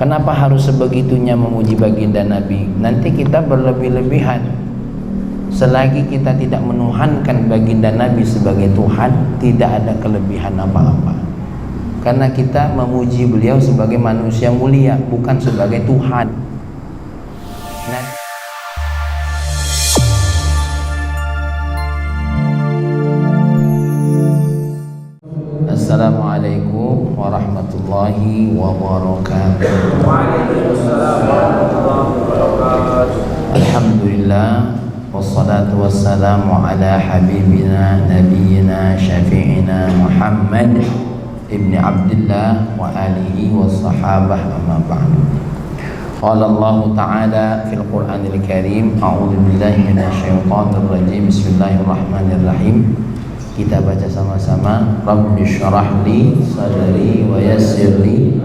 Kenapa harus sebegitunya memuji baginda Nabi? Nanti kita berlebih-lebihan. Selagi kita tidak menuhankan baginda Nabi sebagai Tuhan, tidak ada kelebihan apa-apa. Karena kita memuji beliau sebagai manusia mulia, bukan sebagai Tuhan. Assalamualaikum warahmatullahi wabarakatuh. Alhamdulillah, wassalatu wassalamu ala habibina nabiyina syafi'ina Muhammad ibni Abdullah wa alihi wa sahabah amma ba'du. Qala Allah Ta'ala fil Qur'anil Karim, a'udzu billahi minasyaitonir rajim. Bismillahirrahmanirrahim. Kita baca sama-sama. Rabbi syrah li sadri wa yassir li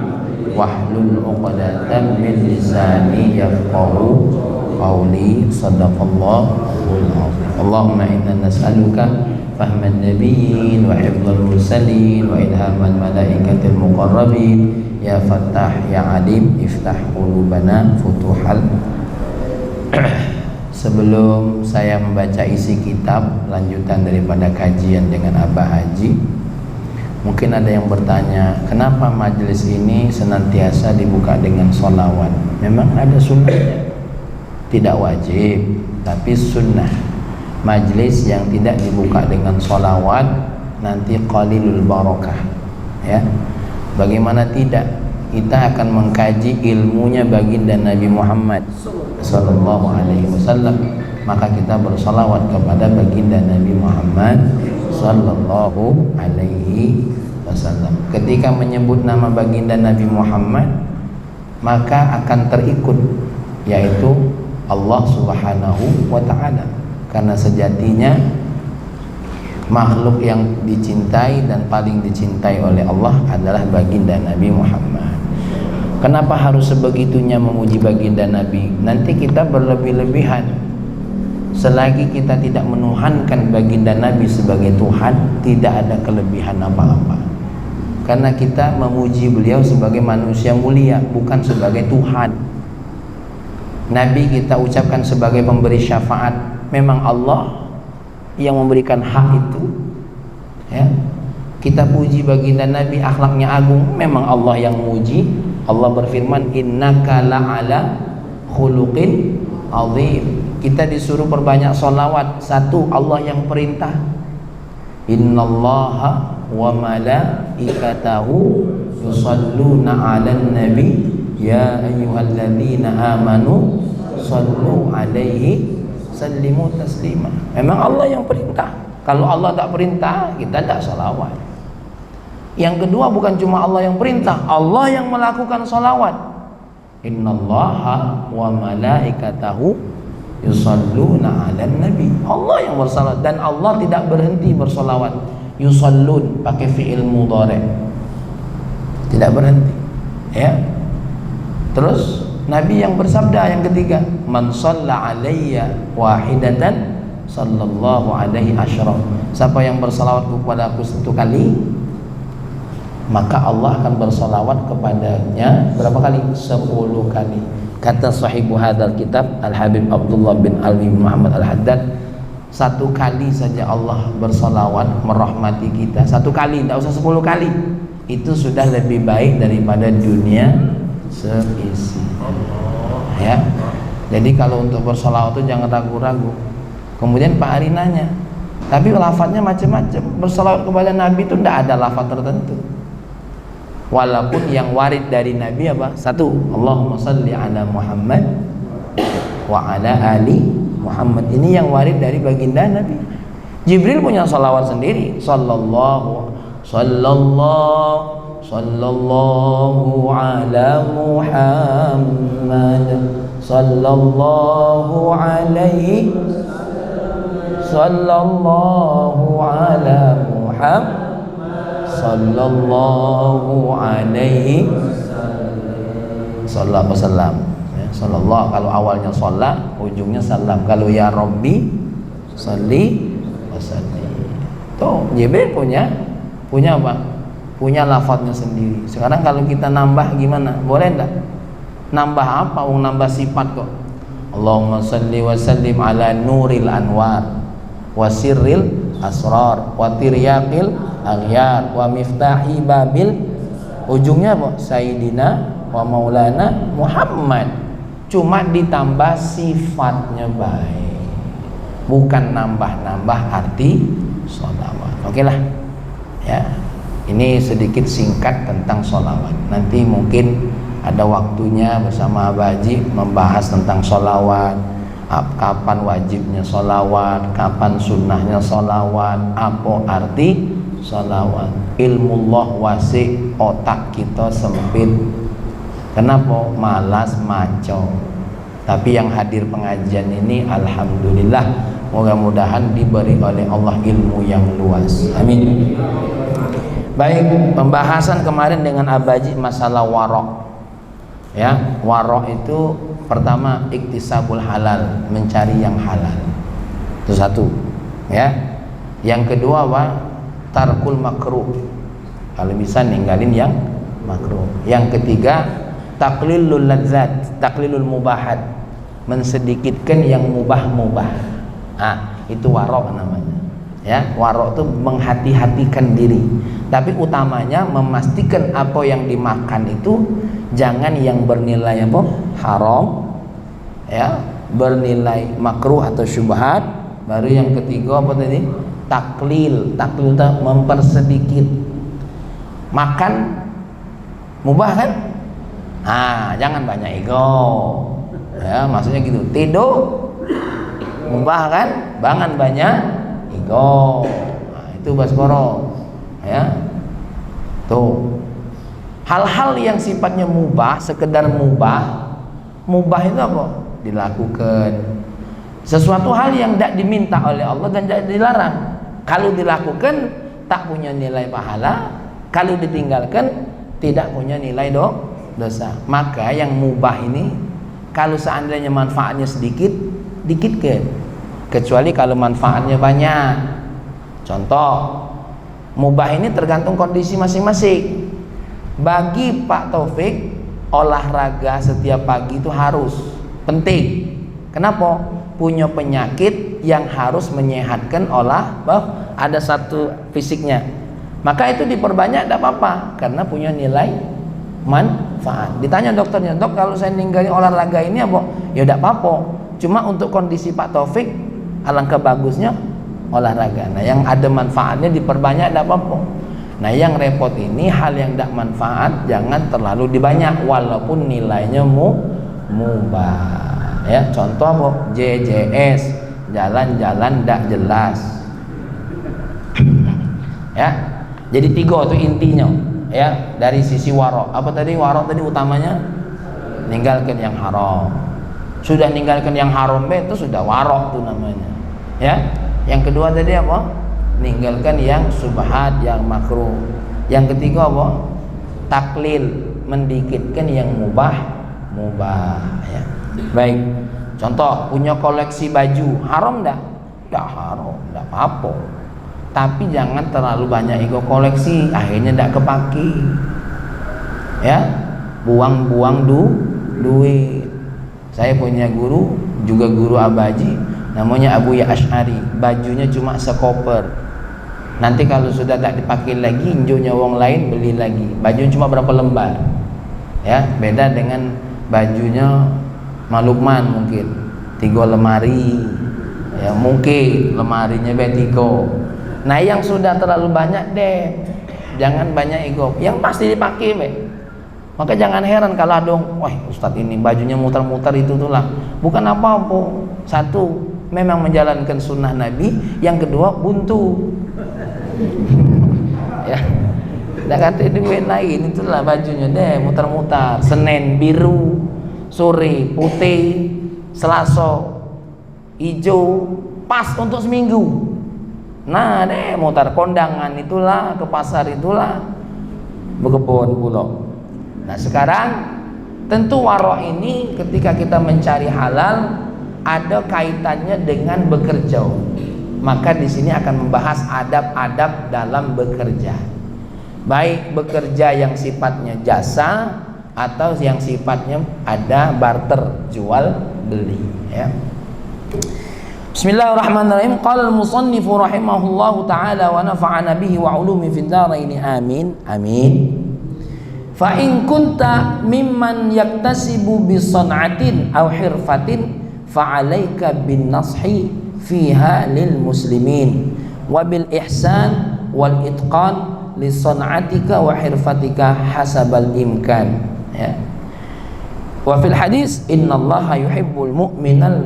wahlul 'uqdatam min lisani yafqahu qawli. Shadaqallahul 'azim. Allahumma inna nas'aluka fahman nabiyyin wa hifdzal mursalin wa ilhamal malaikatil muqarrabin. Ya Fattah ya Alim iftah qulubana futuhal. Sebelum saya membaca isi kitab lanjutan daripada kajian dengan Abah Haji, mungkin ada yang bertanya, kenapa majelis ini senantiasa dibuka dengan sholawat? Memang ada sunnahnya, tidak wajib, tapi sunnah. Majelis yang tidak dibuka dengan sholawat nanti qalilul barakah, ya. Bagaimana tidak? Kita akan mengkaji ilmunya baginda Nabi Muhammad sallallahu alaihi wasallam, maka kita bersalawat kepada baginda Nabi Muhammad sallallahu alaihi wasallam. Ketika menyebut nama baginda Nabi Muhammad, maka akan terikut, yaitu Allah Subhanahu wa ta'ala. Karena sejatinya makhluk yang dicintai dan paling dicintai oleh Allah adalah baginda Nabi Muhammad. Kenapa harus sebegitunya memuji baginda Nabi? Nanti kita berlebih-lebihan. Selagi kita tidak menuhankan baginda Nabi sebagai Tuhan, tidak ada kelebihan apa-apa. Karena kita memuji beliau sebagai manusia mulia, bukan sebagai Tuhan. Nabi kita ucapkan sebagai pemberi syafaat. Memang Allah yang memberikan hak itu, ya. Kita puji baginda Nabi, akhlaknya agung, memang Allah yang muji. Allah berfirman, innaka la'ala khuluqin azim. Kita disuruh perbanyak sholawat. Satu, Allah yang perintah, innallaha wa malaikatahu yusalluna 'alan nabi ya ayyuhalladzina amanu sallu 'alaihi sallimu taslima. Memang Allah yang perintah. Kalau Allah tak perintah, kita tak salawat. Yang kedua, bukan cuma Allah yang perintah, Allah yang melakukan salawat. Innallaha wa malaikatahu yusalluna 'alan nabi. Allah yang bersalawat, dan Allah tidak berhenti bersalawat. Yusallun pakai fi'il mudhari', tidak berhenti, ya. Terus Nabi yang bersabda yang ketiga, man shalla alayya wahidatan sallallahu alaihi asyra. Siapa yang bersalawat kepada aku satu kali, maka Allah akan bersalawat kepadanya berapa kali? 10 kali. Kata sahibu hadzal kitab Al-Habib Abdullah bin Alwi bin Muhammad Al-Haddad, 1 kali saja Allah bersalawat merahmati kita, 1 kali, tidak usah 10 kali. Itu sudah lebih baik daripada dunia seisi, ya. Jadi kalau untuk bersalawat itu jangan ragu-ragu. Kemudian Pak Ari nanya, tapi lafadznya macam-macam. Bersalawat kepada Nabi itu tidak ada lafadz tertentu. Walaupun yang warid dari Nabi apa? 1, Allahumma salli ala Muhammad wa ala ali Muhammad. Ini yang warid dari baginda Nabi. Jibril punya salawat sendiri, sallallahu ala Muhammad sallallahu alaihi sallallahu ala Muhammad sallallahu alaihi sallallahu wasallam, ya. Sallallahu kalau awalnya sholat, ujungnya salam. Kalau ya Rabbi salli wasallim. Tuh Jibril punya apa? Punya lafadznya sendiri. Sekarang kalau kita nambah gimana? Boleh enggak? Nambah apa? Nambah sifat kok. Allahumma salli wa sallim ala nuril anwar wa sirril asrar wa tiryaqil aghyar wa miftahi babil, ujungnya apa? Sayyidina wa maulana Muhammad. Cuma ditambah sifatnya baik, bukan nambah-nambah arti sholawat. Oke lah ya, ini sedikit singkat tentang sholawat. Nanti mungkin ada waktunya bersama Abah Haji membahas tentang sholawat, kapan wajibnya sholawat, kapan sunnahnya sholawat, apa arti sholawat. Ilmullah wasi', otak kita sempit. Kenapa? Malas, maco. Tapi yang hadir pengajian ini alhamdulillah, mudah-mudahan diberi oleh Allah ilmu yang luas. Amin. Baik, pembahasan kemarin dengan Abah Haji masalah warok. Ya, warok itu pertama iktisabul halal, mencari yang halal. Itu satu. Ya. Yang kedua tarkul makruh. Kalau bisa ninggalin yang makruh. Yang ketiga taqlilul ladzat, taqlilul mubahat, mensedikitkan yang mubah-mubah. Itu warok namanya. Ya, warok itu menghati-hatikan diri. Tapi utamanya memastikan apa yang dimakan itu jangan yang bernilai apa? Haram, ya, bernilai makruh atau syubhat. Baru yang ketiga apa tadi? Taklil. Taklil itu mempersedikit. Makan mubah kan? Jangan banyak ego. Ya, maksudnya gitu. Tidur mubah kan? Jangan banyak ego. Itu baskoro. Ya. Tuh. Hal-hal yang sifatnya mubah, sekedar mubah itu apa? Dilakukan. Sesuatu hal yang tidak diminta oleh Allah dan tidak dilarang. Kalau dilakukan tak punya nilai pahala, kalau ditinggalkan tidak punya nilai dosa. Maka yang mubah ini kalau seandainya manfaatnya sedikit, dikitkan. Kecuali kalau manfaatnya banyak. Contoh, mubah ini tergantung kondisi masing-masing. Bagi Pak Taufik, olahraga setiap pagi itu harus penting. Kenapa? Punya penyakit yang harus menyehatkan ada satu fisiknya. Maka itu diperbanyak tidak apa-apa karena punya nilai manfaat. Ditanya dokternya, "Dok, kalau saya ninggalin olahraga ini apa?" Ya tidak apa-apa. Cuma untuk kondisi Pak Taufik alangkah bagusnya olahraga. Nah, yang ada manfaatnya diperbanyak tidak apa-apa. Nah, yang repot ini hal yang tidak manfaat jangan terlalu dibanyak walaupun nilainya mubah. Ya, contoh apa? JJS, jalan-jalan tidak jelas. Ya. Jadi 3 itu intinya. Ya, dari sisi warok. Apa tadi? Warok tadi utamanya ninggalkan yang haram. Sudah ninggalkan yang haram itu sudah warok tuh namanya. Ya. Yang kedua tadi apa? Ninggalkan yang subhat, yang makruh. Yang ketiga apa? Taklil, mendikitkan yang mubah. Ya. Baik. Contoh, punya koleksi baju, haram enggak? Enggak haram, enggak apa-apa. Tapi jangan terlalu banyak ego koleksi, akhirnya enggak kepake. Ya. Buang-buang duit. Saya punya guru, juga guru Abah Haji, namanya Abu Ya Asy'ari, bajunya cuma sekoper. Nanti kalau sudah tak dipakai lagi, injunya wong lain beli lagi. Bajunya cuma berapa lembar. Ya, beda dengan bajunya Malukman mungkin 3 lemari. Ya, mungkin lemarinya B3. Nah, yang sudah terlalu banyak deh. Jangan banyak ego. Yang pasti dipakai, be. Maka jangan heran kalau ada, wah, Ustadz ini bajunya muter-muter itu tuh lah. Bukan apa-apa. Satu, memang menjalankan sunnah Nabi. Yang kedua, buntu. Ya, tidak kata duit lain, itulah bajunya deh muter-muter. Senin biru, sore putih, Selasa hijau, pas untuk seminggu. Nah deh mutar kondangan itulah, ke pasar itulah, berkebun pula. Nah sekarang tentu warok ini ketika kita mencari halal ada kaitannya dengan bekerja. Maka di sini akan membahas adab-adab dalam bekerja. Baik bekerja yang sifatnya jasa atau yang sifatnya ada barter jual beli, ya. Bismillahirrahmanirrahim. Qala al-musannifu rahimahullahu taala wa nafa'ana bihi wa ulumi fid dharain amin amin. Fa in kunta mimman yaktasibu bi san'atin aw hirfatin fa 'alaika bin nashi fiha lil muslimin wa bil ihsan wal itqan li san'atika wa hirfatika hasabal imkan, ya. Wa fil hadis innallaha yuhibbul mu'minal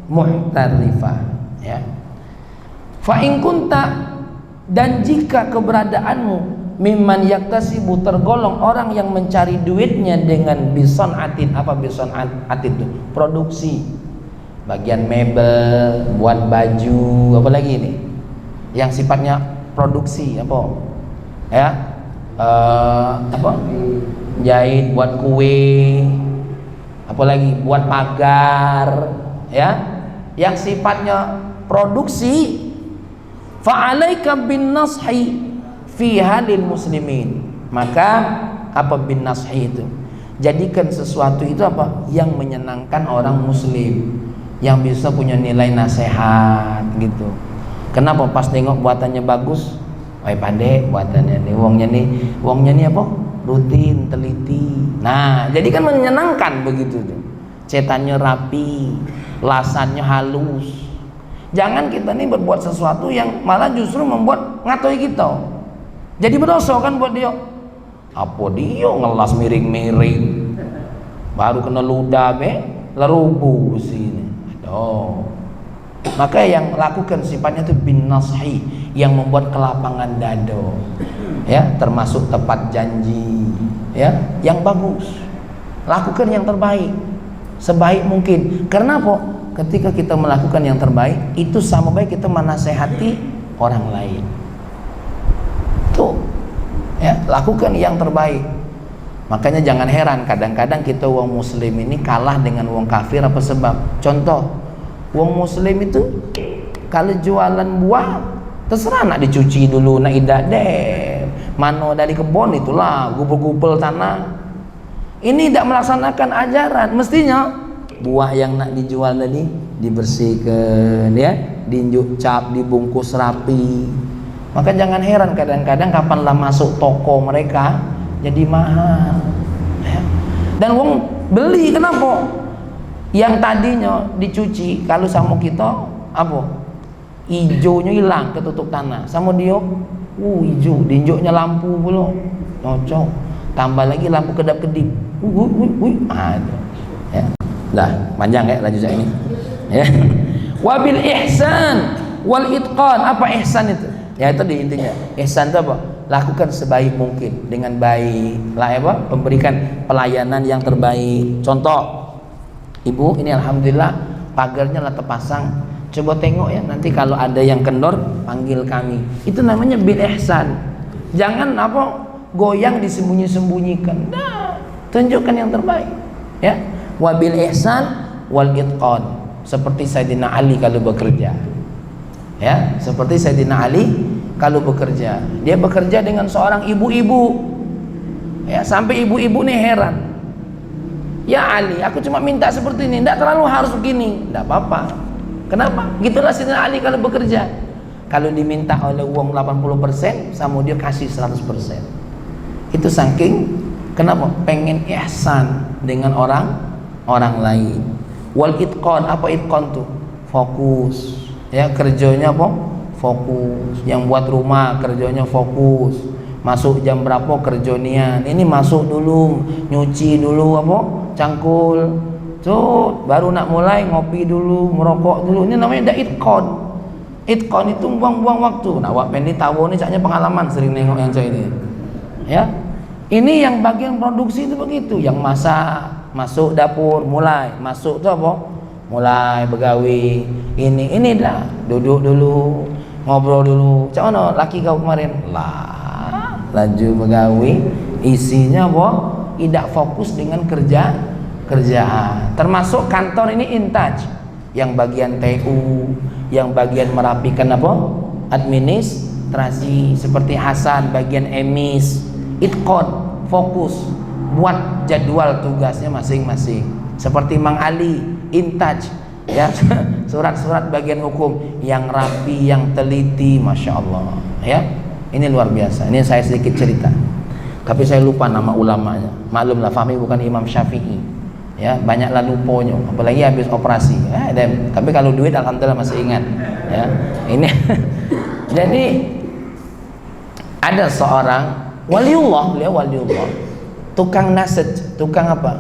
muhtarifa, ya. Fa in kunta, dan jika keberadaanmu mimman yaktasibu, tergolong orang yang mencari duitnya dengan bisanatin. Apa bisanatin itu? Produksi, bagian mebel, buat baju, apa lagi ini yang sifatnya produksi, apa, ya, apa, jahit, buat kue, apa lagi, buat pagar, ya, yang sifatnya produksi. Fa'alaika bin nashi fi halil muslimin, maka apa bin nashi itu, jadikan sesuatu itu apa yang menyenangkan orang muslim, yang bisa punya nilai nasihat gitu. Kenapa pas nengok buatannya bagus, wah pandai buatannya nih, wongnya nih apa, rutin, teliti. Nah, jadi kan menyenangkan begitu tuh. Cetannya rapi, lasannya halus. Jangan kita nih berbuat sesuatu yang malah justru membuat ngatoi kita. Jadi berdosa kan buat dia. Apa dia ngelas miring-miring, baru kena ludah be, lerubu sini. Aduh. Maka yang lakukan sifatnya itu bin nashi, yang membuat kelapangan dada, ya, termasuk tepat janji, ya, yang bagus. Lakukan yang terbaik sebaik mungkin. Karena apa? Ketika kita melakukan yang terbaik, itu sama baik kita menasehati orang lain. Tuh, ya, lakukan yang terbaik. Makanya jangan heran kadang-kadang kita wong muslim ini kalah dengan wong kafir. Apa sebab? Contoh, wong muslim itu kalau jualan buah terserah, nak dicuci dulu, nak idak deh, mano dari kebun itulah, gubel-gubel tanah. Ini tidak melaksanakan ajaran. Mestinya buah yang nak dijual tadi dibersihkan, ya, diinjuk cap, dibungkus rapi. Maka jangan heran kadang-kadang kapanlah masuk toko mereka jadi mahal, ya. Dan wong beli kenapa? Yang tadinya dicuci kalau sama kita apa? Ijonya hilang, ketutup tanah. Sama dia, hijau, diinjuknya lampu pula, cocok. Tambah lagi lampu kedap-kedip, ada, ya. Dah panjang ya lanjut ini, ya. Wabil ihsan wal itqan. Apa ihsan itu? Ya itu di intinya. Ihsan itu apa? Lakukan sebaik mungkin, dengan baik lah, apa? Memberikan pelayanan yang terbaik. Contoh, ibu ini alhamdulillah pagarnya lah terpasang, coba tengok ya, nanti kalau ada yang kendor panggil kami. Itu namanya bil ihsan. Jangan apa goyang disembunyi-sembunyikan. Nah, tunjukkan yang terbaik, ya. Wabil ihsan wal itqan, seperti Sayyidina Ali kalau bekerja, ya, seperti Sayyidina Ali kalau bekerja, dia bekerja dengan seorang ibu-ibu, ya, sampai ibu-ibu nih heran. Ya Ali, aku cuma minta seperti ini, tidak terlalu harus begini. Tidak apa-apa. Kenapa? Gitulah Sayyidina Ali kalau bekerja. Kalau diminta oleh uang 80%, sama dia kasih 100%. Itu saking kenapa? Pengen ihsan dengan orang lain. Wal itqan, apa itqan tuh? Fokus, ya, kerjanya apa? Fokus. Yang buat rumah kerjanya fokus. Masuk jam berapa kerjanya? Ini masuk dulu, nyuci dulu apa? Cangkul. Tuh, baru nak mulai ngopi dulu, merokok dulu. Ini namanya itqan. Itqan itu buang-buang waktu. Nah, wak Pendi tahu nih, saknya pengalaman sering nengok yang saya ini. Ya. Ini yang bagian produksi itu begitu, yang masak, masuk dapur, mulai masuk tuh apa? Mulai begawi. Ini dah, duduk dulu, ngobrol dulu. Cak mana laki kau kemarin? Lah, laju begawi, isinya apa? Tidak fokus dengan kerjaan. Termasuk kantor ini intaj, yang bagian TU, yang bagian merapikan apa? Administrasi, seperti Hasan bagian emis. Itqan, fokus. buat jadwal tugasnya masing-masing. Seperti Mang Ali, intaj, ya, surat-surat bagian hukum yang rapi, yang teliti, masya Allah, ya. Ini luar biasa. Ini saya sedikit cerita. Tapi saya lupa nama ulamanya. Maklumlah, Fahmi bukan Imam Syafi'i, ya, banyaklah luponya. Apalagi habis operasi. Tapi kalau duit, alhamdulillah masih ingat. Ya, ini. Jadi ada seorang waliullah, beliau waliullah, tukang nasaj, tukang apa?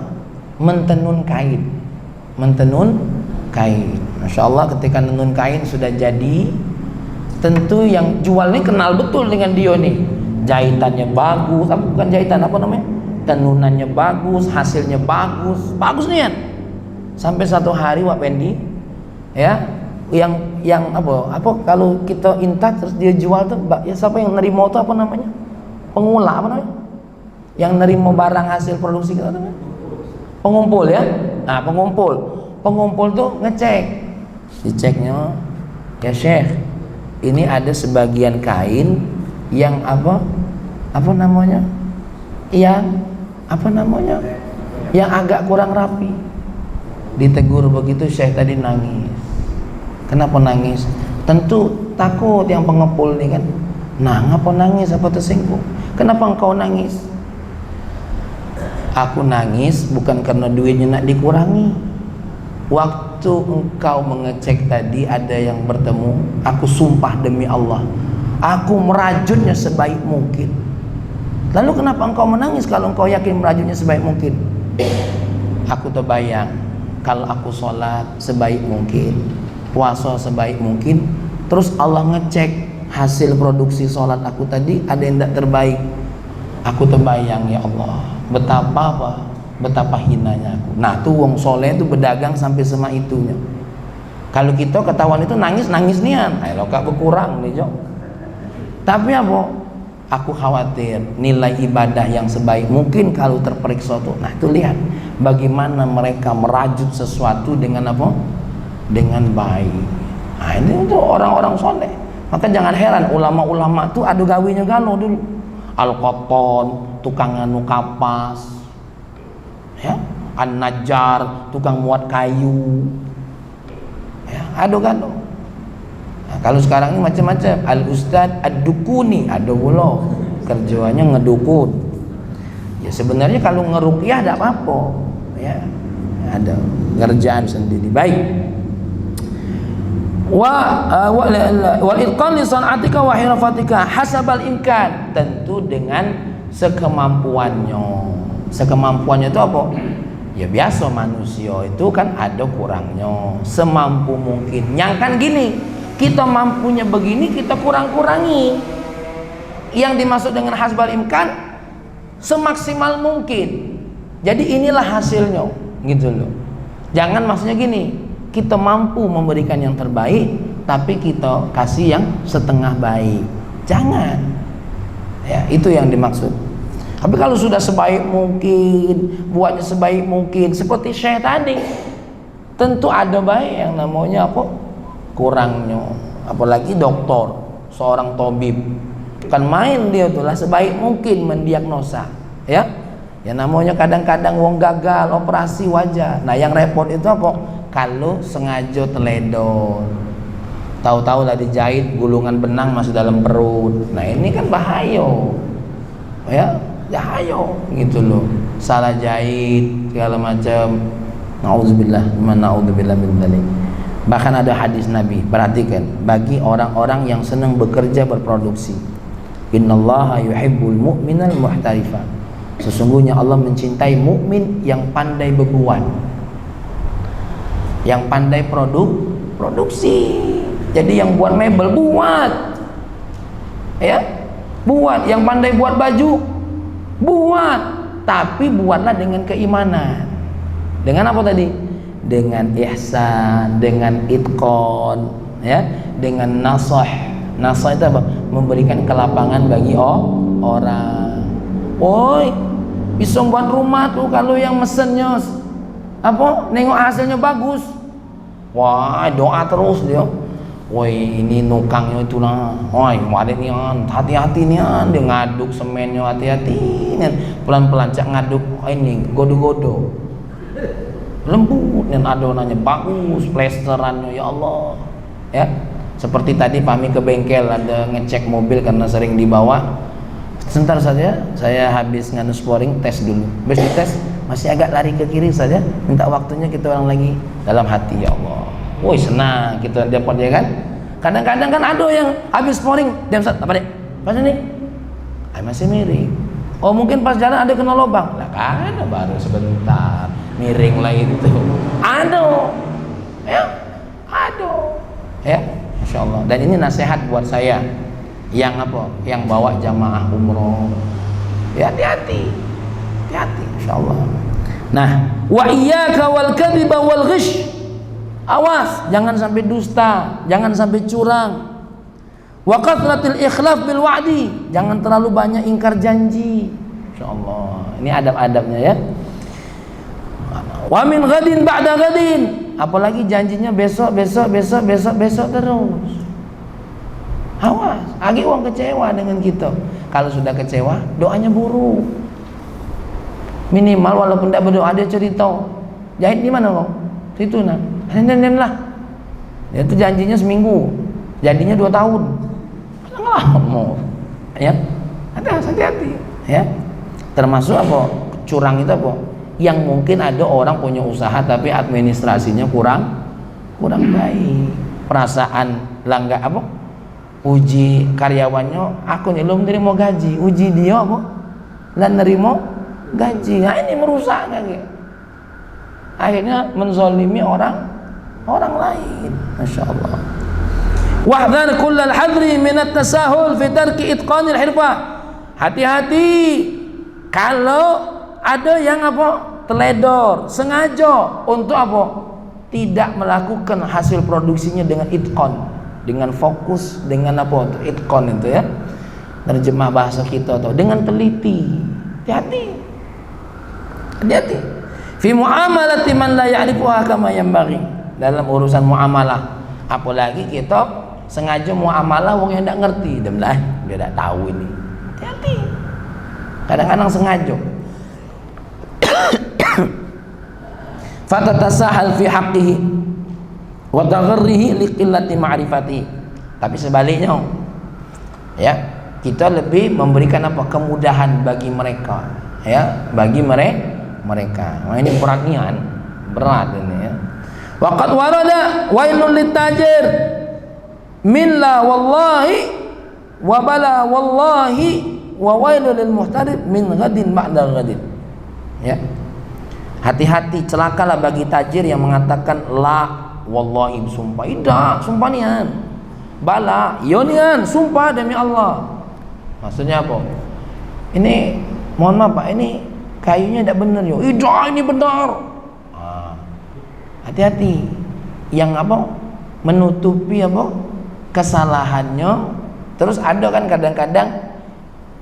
Mentenun kain. Mentenun kain. Masya Allah, ketika menenun kain sudah jadi, tentu yang jual ini kenal betul dengan dia nih. Jahitannya bagus, bukan jahitan, apa namanya? Tenunannya bagus, hasilnya bagus, bagus nih kan. Sampai satu hari Wak Pendi, ya, yang apa kalau kita intak terus dia jual tuh, ya siapa yang nerima tuh apa namanya? Pengula apa namanya? Yang nerima barang hasil produksi kita namanya? Pengumpul ya. Nah, pengumpul tuh ngecek, diceknya, ya Syekh, ini ada sebagian kain yang apa namanya? Yang apa namanya? Yang agak kurang rapi. Ditegur begitu, Syekh tadi nangis. Kenapa nangis? Tentu takut yang pengepul nih kan. Nah, ngapa nangis? Apa tersinggung? Kenapa engkau nangis? Aku nangis bukan karena duitnya nak dikurangi. Waktu engkau mengecek tadi ada yang bertemu, aku sumpah demi Allah, aku merajutnya sebaik mungkin. Lalu kenapa engkau menangis kalau engkau yakin merajutnya sebaik mungkin? Aku terbayang kalau aku sholat sebaik mungkin, puasa sebaik mungkin, terus Allah ngecek hasil produksi sholat aku tadi ada yang tidak terbaik. Aku terbayang, ya Allah, betapa hinanya aku. Nah tuh wong soleh itu berdagang sampai sama itunya. Kalau kita ketahuan itu nangis nian, ayo kak berkurang nih Jok. Tapi apa? Aku khawatir nilai ibadah yang sebaik mungkin kalau terperiksa tuh. Nah itu lihat bagaimana mereka merajut sesuatu dengan apa? Dengan baik. Nah ini untuk orang-orang soleh. Maka jangan heran ulama-ulama tuh adu gawinya galo dulu. Al-Qattan, tukang anu kapas, ya, An-Najjar, tukang muat kayu, ya, adu galo. Nah, kalau sekarang ini macam-macam. Al-Ustad Ad-Dukuni, ada pula kerjanya ngedukun. Ya sebenarnya kalau ngeruqyah tidak apa-apa, ya, ada kerjaan sendiri. Baik. Wal itqan li san'atika wa hirafatika hasabal imkan, tentu dengan sekemampuannya. Sekemampuannya itu apa? Ya biasa manusia itu kan ada kurangnya, semampu mungkin. Yang kan gini, kita mampunya begini kita kurang-kurangi. Yang dimaksud dengan hasbal imkan semaksimal mungkin. Jadi inilah hasilnya, gitu loh. Jangan maksudnya gini, kita mampu memberikan yang terbaik tapi kita kasih yang setengah baik. Jangan. Ya, itu yang dimaksud. Tapi kalau sudah sebaik mungkin, buatnya sebaik mungkin seperti Syekh tadi, tentu ada baik yang namanya apa? Kurangnya. Apalagi dokter, seorang tabib. Bukan main dia tuh lah, sebaik mungkin mendiagnosa, ya. Ya namanya kadang-kadang wong gagal operasi wajah. Nah, yang repot itu apa? Kalau sengaja teledor, tahu-tahu lah dijahit gulungan benang masuk dalam perut. Nah ini kan bahaya, ya bahaya gitu loh. Salah jahit segala macam. Nauzubillah min dzalik. Bahkan ada hadis Nabi, perhatikan, bagi orang-orang yang senang bekerja berproduksi, innallaha yuhibbul mu'minal muhtarifa. Sesungguhnya Allah mencintai mukmin yang pandai berbuat, yang pandai produksi. Jadi yang buat mebel buat, ya, buat. Yang pandai buat baju buat, tapi buatlah dengan keimanan. Dengan apa tadi? Dengan ihsan, dengan itqan, ya, dengan nasah. Nasah itu apa? Memberikan kelapangan bagi orang. Oi, bisa buat rumah tuh kalau yang mesennya apa nengok hasilnya bagus, wah doa terus dia. woi ini nukangnya itu lah, woi wadah nian, hati-hati nian, dia ngaduk semennya hati-hati nian, pelan-pelan cak ngaduk ini godo-godo, lembut nian adonannya bagus, plesterannya ya Allah, ya seperti tadi Fahmi ke bengkel ada ngecek mobil karena sering dibawa, sebentar saja saya habis nganu sporing tes dulu, habis dites masih agak lari ke kiri saja, minta waktunya kita orang lagi dalam hati ya Allah. Woi senang kita dapat dia kan. Kadang-kadang kan ada yang habis sporing diam Ustaz, apa dek? Pas ini masih miring. Oh mungkin pas jalan ada kena lubang. Lah kan baru sebentar miring lah itu. Aduh. Ya. Aduh. Ya, Masya Allah. Dan ini nasihat buat saya yang apa? Yang bawa jamaah umroh. Ya hati-hati. Hati-hati Masya Allah. Nah, wa iyyaka wal kadhiba wal ghish. Awas, jangan sampai dusta, jangan sampai curang. Wa kathratil ikhlaf bil wa'di, jangan terlalu banyak ingkar janji. Insyaallah. Ini adab-adabnya ya. Wa min ghadin ba'da ghadin, apalagi janjinya besok terus. Awas, lagi orang kecewa dengan kita. Kalau sudah kecewa, doanya buruk. Minimal walaupun tidak berdoa dia cerita. Jahit di mana kau? Situ nah. Dan lah, itu janjinya seminggu, jadinya 2 tahun, lama, ya, hati-hati, ya, termasuk apa, curang itu apa, yang mungkin ada orang punya usaha tapi administrasinya kurang baik, perasaan langga apa, uji karyawannya, aku nih belum terima gaji, uji dia apa, dan nerimo gaji, nah ini merusak lagi, akhirnya menzalimi orang lain. Masya Allah. Wahdhar kullal hadri minat tasahul fi tarki itqanil hirfah. Hati-hati kalau ada yang apa? Teledor, sengaja untuk apa? Tidak melakukan hasil produksinya dengan itqan, dengan fokus, dengan apa? Itqan itu ya. Terjemah bahasa kita atau dengan teliti. Hati-hati. Hati-hati. Fi muamalati man la ya'rifuha kama yanbaghi. Dalam urusan muamalah, apalagi kita sengaja muamalah wong yang tidak ngerti, dia tidak tahu ini. Hati-hati. Kadang-kadang sengaja. Fatatasahal fi haqqihi wa tagharrihi liqillati ma'rifatihi. Tapi sebaliknya, ya, kita lebih memberikan apa? Kemudahan bagi mereka, ya, bagi mereka. Nah, ini berat ini ya. Waqad warada wailul litajir min la wallahi wa bala wallahi wa wailul lil muhtarib min ghadin ba'da ghadin. Ya. Hati-hati, celakalah bagi tajir yang mengatakan la wallahi, sumpah tidak, sumpah nian. Bala, yonian, sumpah demi Allah. Maksudnya apa? Ini mohon maaf Pak, ini kayunya tidak benar yo. Tidak, ini benar. Hati-hati yang apa menutupi apa kesalahannya. Terus ada kan kadang-kadang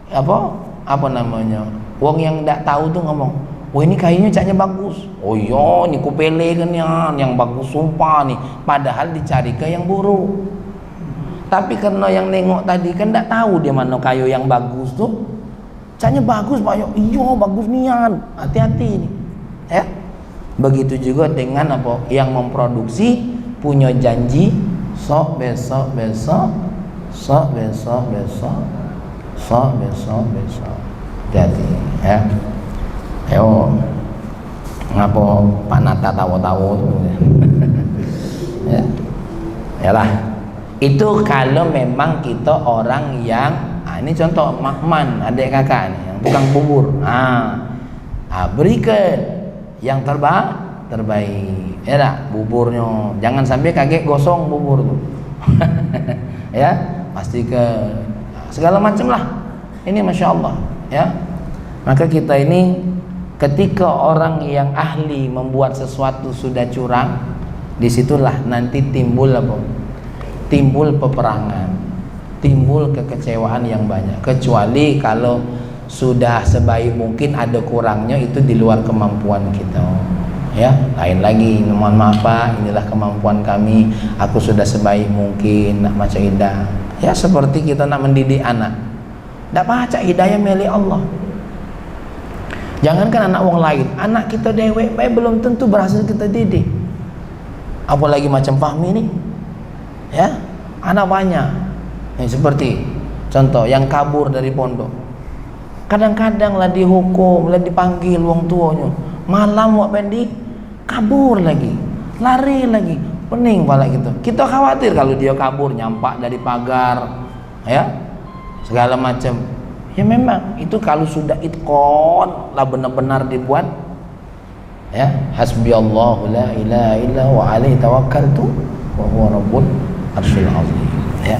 apa namanya wong yang tidak tahu tuh ngomong, wah ini kayunya catnya bagus, oh iya ini kupele kan yang bagus sumpah nih, padahal dicari ke yang buruk. Tapi karena yang nengok tadi kan tidak tahu dia mana kayu yang bagus tuh, catnya bagus Pak, iya bagus nian, hati-hati nih ya. Begitu juga dengan apa yang memproduksi punya janji sok besok jadi ya ayo ngapo panata tawo-tawo ya yalah itu kalau memang kita orang yang ini contoh Mahman adik kakak nih yang tukang bubur berikan yang terbaik ya dah buburnya, jangan sampai kaget gosong bubur tuh ya, pasti ke segala macam lah ini Masya Allah ya. Maka kita ini ketika orang yang ahli membuat sesuatu sudah curang, disitulah nanti timbul apa? Timbul peperangan, timbul kekecewaan yang banyak. Kecuali kalau sudah sebaik mungkin ada kurangnya, itu di luar kemampuan kita ya lain lagi, mohon maaf Pak, inilah kemampuan kami, aku sudah sebaik mungkin nak baca hidayah. Ya seperti kita nak mendidik anak, tak baca hidayah milik Allah. Jangankan anak orang lain, anak kita dewek baik belum tentu berhasil kita didik, apalagi macam Fahmi ni, ya anak banyak ya, seperti contoh yang kabur dari pondok, kadang-kadang lah dihukum, lah dipanggil wong tuanya, malam wak pendik kabur lagi, lari lagi, pening pala gitu. Kita khawatir kalau dia kabur nyampak dari pagar, ya segala macam. Ya memang itu kalau sudah itqon lah benar-benar dibuat, ya hasbiyallahu la ilaha illa wa alaihi tawakkaltu wa huwa rabbul arsyil azim, ya.